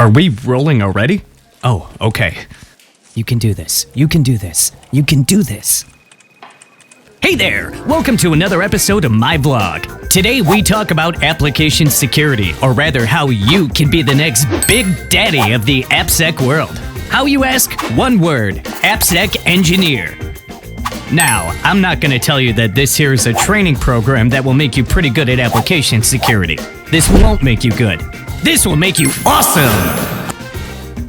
Are we rolling already? Oh, okay. You can do this. You can do this. You can do this. Hey there! Welcome to another episode of my vlog. Today we talk about application security, or rather how you can be the next big daddy of the AppSec world. How you ask? One word, AppSec engineer. Now, I'm not going to tell you that this here is a training program that will make you pretty good at application security. This won't make you good. This will make you awesome!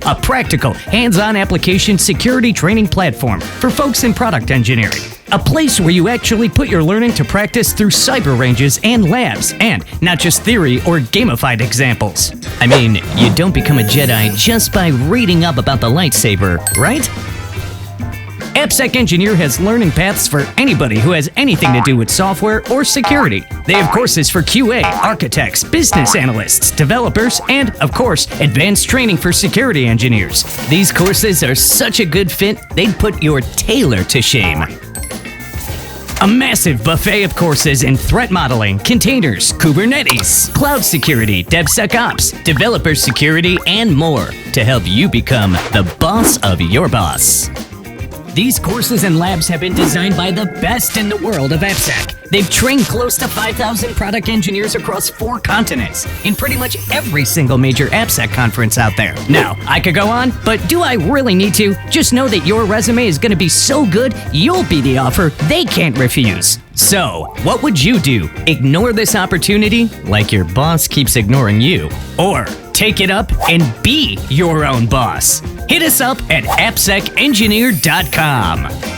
A practical, hands-on application security training platform for folks in product engineering. A place where you actually put your learning to practice through cyber ranges and labs, and not just theory or gamified examples. I mean, you don't become a Jedi just by reading up about the lightsaber, right? AppSec Engineer has learning paths for anybody who has anything to do with software or security. They have courses for QA, architects, business analysts, developers, and, of course, advanced training for security engineers. These courses are such a good fit, they'd put your tailor to shame. A massive buffet of courses in threat modeling, containers, Kubernetes, cloud security, DevSecOps, developer security, and more to help you become the boss of your boss. These courses and labs have been designed by the best in the world of AppSec. They've trained close to 5,000 product engineers across 4 continents in pretty much every single major AppSec conference out there. Now, I could go on, but do I really need to? Just know that your resume is going to be so good, you'll be the offer they can't refuse. So, what would you do? Ignore this opportunity like your boss keeps ignoring you? Or take it up and be your own boss? Hit us up at appsecengineer.com.